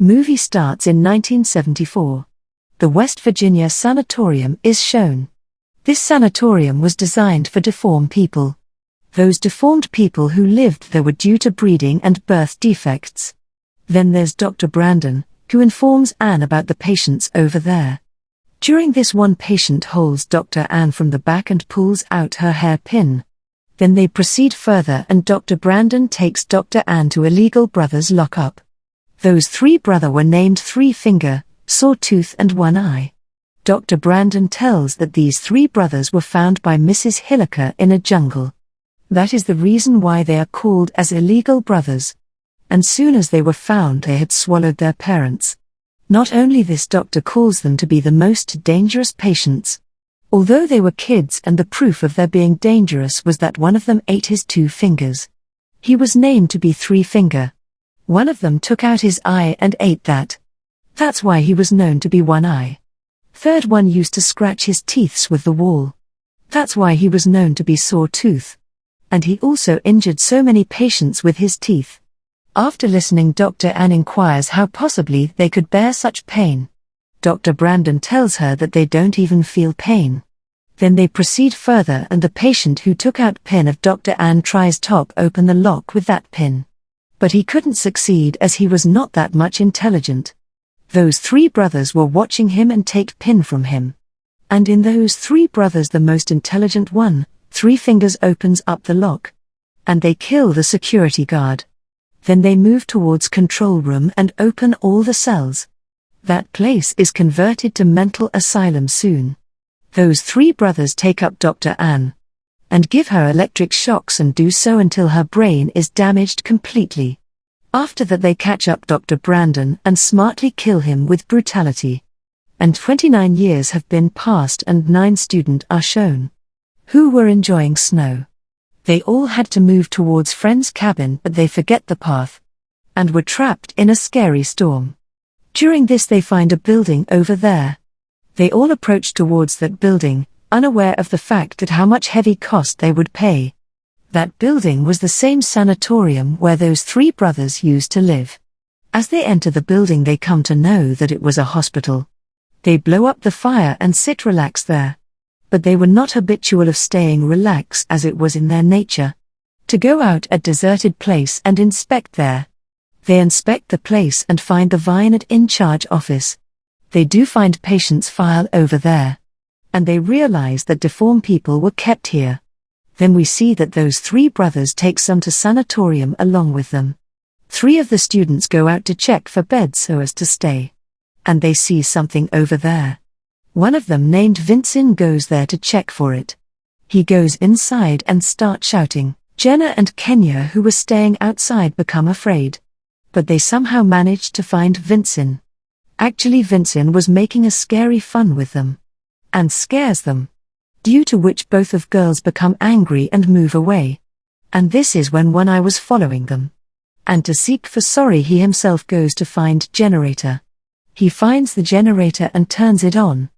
Movie starts in 1974. The West Virginia Sanatorium is shown. This sanatorium was designed for deformed people. Those deformed people who lived there were due to breeding and birth defects. Then there's Dr. Brandon, who informs Anne about the patients over there. During this, one patient holds Dr. Anne from the back and pulls out her hairpin. Then they proceed further and Dr. Brandon takes Dr. Anne to illegal brothers lockup. Those three brothers were named Three Finger, Sawtooth and One Eye. Dr. Brandon tells that these three brothers were found by Mrs. Hilliker in a jungle. That is the reason why they are called as illegal brothers. And soon as they were found, they had swallowed their parents. Not only this, doctor calls them to be the most dangerous patients. Although they were kids, and the proof of their being dangerous was that one of them ate his two fingers. He was named to be Three Finger. One of them took out his eye and ate that. That's why he was known to be One Eye. Third one used to scratch his teeth with the wall. That's why he was known to be Sawtooth. And he also injured so many patients with his teeth. After listening, Dr. Anne inquires how possibly they could bear such pain. Dr. Brandon tells her that they don't even feel pain. Then they proceed further and the patient who took out pin of Dr. Anne tries top open the lock with that pin. But he couldn't succeed as he was not that much intelligent. Those three brothers were watching him and take pin from him. And in those three brothers, the most intelligent one, Three Fingers, opens up the lock. And they kill the security guard. Then they move towards control room and open all the cells. That place is converted to mental asylum soon. Those three brothers take up Dr. Anne and give her electric shocks and do so until her brain is damaged completely. After that they catch up Dr. Brandon and smartly kill him with brutality. And 29 years have been passed and 9 students are shown, who were enjoying snow. They all had to move towards friend's cabin, but they forget the path and were trapped in a scary storm. During this they find a building over there. They all approach towards that building, unaware of the fact that how much heavy cost they would pay. That building was the same sanatorium where those three brothers used to live. As they enter the building they come to know that it was a hospital. They blow up the fire and sit relaxed there. But they were not habitual of staying relaxed as it was in their nature to go out a deserted place and inspect there. They inspect the place and find the Vianat in charge office. They do find patients' file over there. And they realize that deformed people were kept here. Then we see that those three brothers take some to sanatorium along with them. 3 of the students go out to check for beds so as to stay. And they see something over there. One of them, named Vincent, goes there to check for it. He goes inside and starts shouting. Jenna and Kenya, who were staying outside, become afraid. But they somehow manage to find Vincent. Actually, Vincent was making a scary fun with them. And scares them. Due to which both of girls become angry and move away. And this is when One Eye was following them. And to seek for sorry, he himself goes to find generator. He finds the generator and turns it on.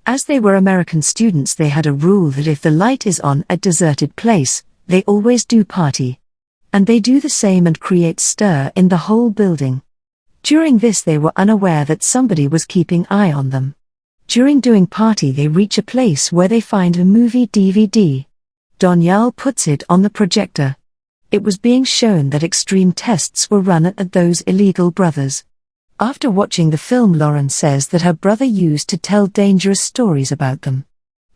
As they were American students, they had a rule that if the light is on at deserted place, they always do party. And they do the same and create stir in the whole building. During this they were unaware that somebody was keeping eye on them. During doing party they reach a place where they find a movie DVD. Donyal puts it on the projector. It was being shown that extreme tests were run at those illegal brothers. After watching the film, Lauren says that her brother used to tell dangerous stories about them.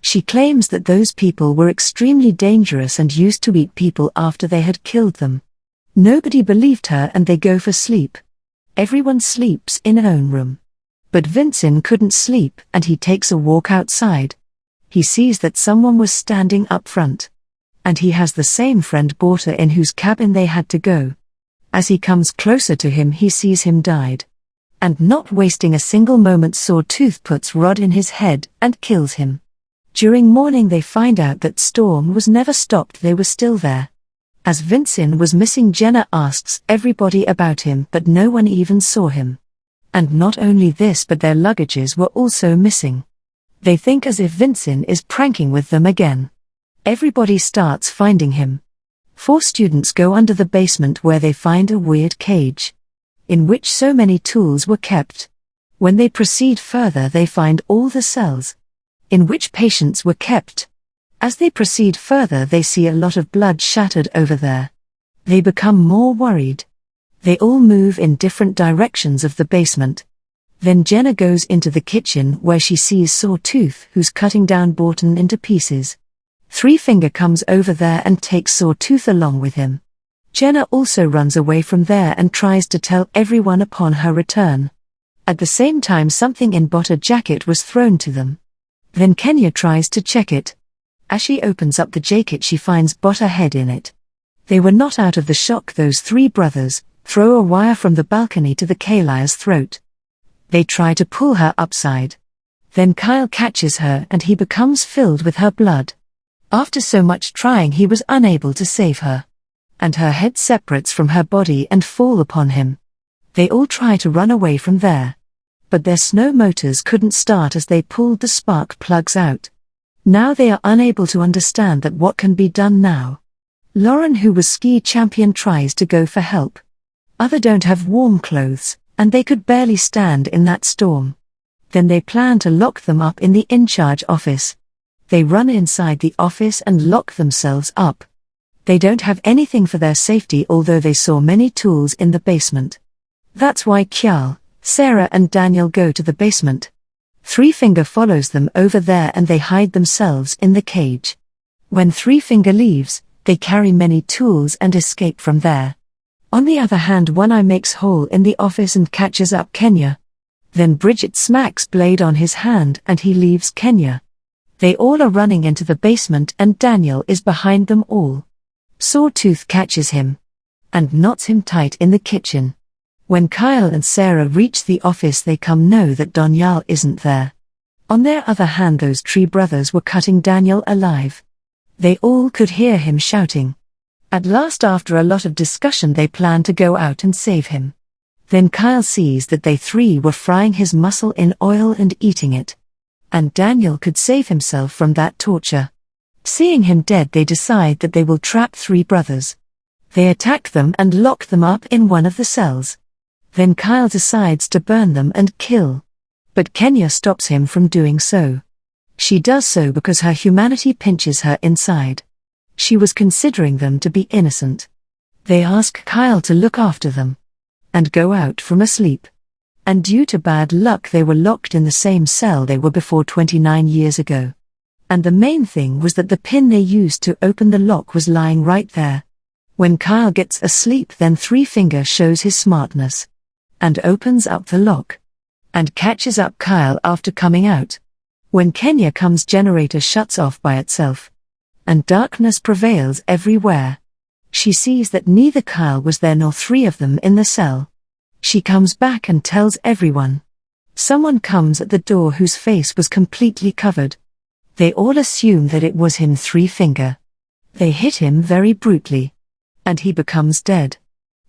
She claims that those people were extremely dangerous and used to eat people after they had killed them. Nobody believed her and they go for sleep. Everyone sleeps in their own room. But Vincent couldn't sleep and he takes a walk outside. He sees that someone was standing up front. And he has the same friend Porter in whose cabin they had to go. As he comes closer to him, he sees him died. And not wasting a single moment, Sawtooth puts rod in his head and kills him. During morning they find out that storm was never stopped, they were still there. As Vincent was missing, Jenna asks everybody about him but no one even saw him. And not only this, but their luggages were also missing. They think as if Vincent is pranking with them again. Everybody starts finding him. 4 students go under the basement where they find a weird cage. in which so many tools were kept. When they proceed further, they find all the cells in which patients were kept. As they proceed further, they see a lot of blood shattered over there. They become more worried. They all move in different directions of the basement. Then Jenna goes into the kitchen where she sees Sawtooth, who's cutting down Borton into pieces. Three Finger comes over there and takes Sawtooth along with him. Jenna also runs away from there and tries to tell everyone upon her return. At the same time, something in Botter's jacket was thrown to them. Then Kenya tries to check it. As she opens up the jacket, she finds Botter's head in it. They were not out of the shock. Those three brothers throw a wire from the balcony to the Kalia's throat. They try to pull her upside. Then Kyle catches her and he becomes filled with her blood. After so much trying, he was unable to save her. And her head separates from her body and fall upon him. They all try to run away from there. But their snow motors couldn't start as they pulled the spark plugs out. Now they are unable to understand that what can be done now. Lauren, who was ski champion, tries to go for help. Other don't have warm clothes, and they could barely stand in that storm. Then they plan to lock them up in the in-charge office. They run inside the office and lock themselves up. They don't have anything for their safety, although they saw many tools in the basement. That's why Kyle, Sarah and Daniel go to the basement. Three Finger follows them over there and they hide themselves in the cage. When Three Finger leaves, they carry many tools and escape from there. On the other hand, One Eye makes hole in the office and catches up Kenya. Then Bridget smacks Blade on his hand and he leaves Kenya. They all are running into the basement and Daniel is behind them all. Sawtooth catches him and knots him tight in the kitchen. When Kyle and Sarah reach the office, they know that Daniel isn't there. On their other hand, those tree brothers were cutting Daniel alive. They all could hear him shouting. At last, after a lot of discussion, they plan to go out and save him. Then Kyle sees that they three were frying his muscle in oil and eating it. And Daniel could save himself from that torture. Seeing him dead, they decide that they will trap three brothers. They attack them and lock them up in one of the cells. Then Kyle decides to burn them and kill. But Kenya stops him from doing so. She does so because her humanity pinches her inside. She was considering them to be innocent. They ask Kyle to look after them and go out from asleep. And due to bad luck, they were locked in the same cell they were before 29 years ago. And the main thing was that the pin they used to open the lock was lying right there. When Kyle gets asleep, then Three Finger shows his smartness and opens up the lock and catches up Kyle after coming out. When Kenya comes, generator shuts off by itself and darkness prevails everywhere. She sees that neither Kyle was there nor three of them in the cell. She comes back and tells everyone. Someone comes at the door whose face was completely covered. They all assume that it was him, Three Finger. They hit him very brutally and he becomes dead.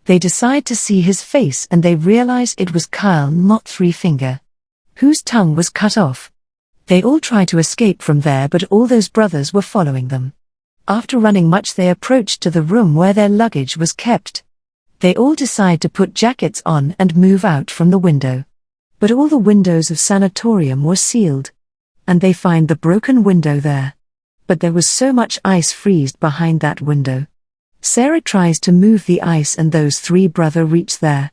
They decide to see his face and they realize it was Kyle, not Three Finger, whose tongue was cut off. They all try to escape from there, but all those brothers were following them. After running much, they approached to the room where their luggage was kept. They all decide to put jackets on and move out from the window. But all the windows of Sanatorium were sealed. And they find the broken window there. But there was so much ice freezed behind that window. Sarah tries to move the ice and those three brothers reach there.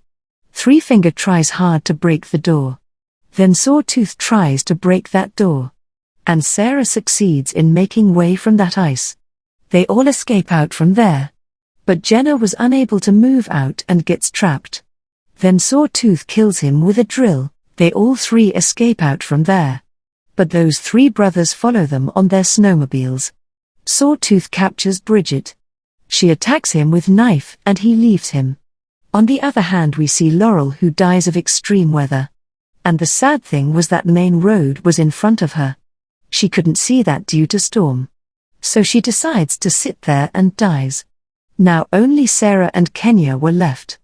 Three Finger tries hard to break the door. Then Sawtooth tries to break that door. And Sarah succeeds in making way from that ice. They all escape out from there. But Jenna was unable to move out and gets trapped. Then Sawtooth kills him with a drill. They all three escape out from there. But those three brothers follow them on their snowmobiles. Sawtooth captures Bridget. She attacks him with knife and he leaves him. On the other hand, we see Laurel, who dies of extreme weather. And the sad thing was that main road was in front of her. She couldn't see that due to storm. So she decides to sit there and dies. Now only Sarah and Kenya were left.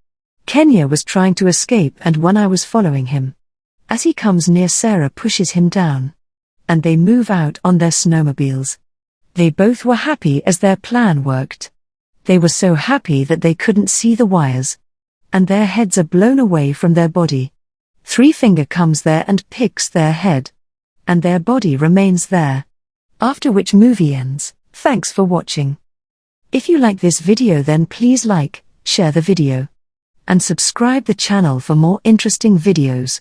Kenya was trying to escape and One Eye was following him. As he comes near, Sarah pushes him down. And they move out on their snowmobiles. They both were happy as their plan worked. They were so happy that they couldn't see the wires. and their heads are blown away from their body. Three Finger comes there and picks their head. And their body remains there. After which movie ends. Thanks for watching. If you like this video, then please like, share the video, and subscribe the channel for more interesting videos.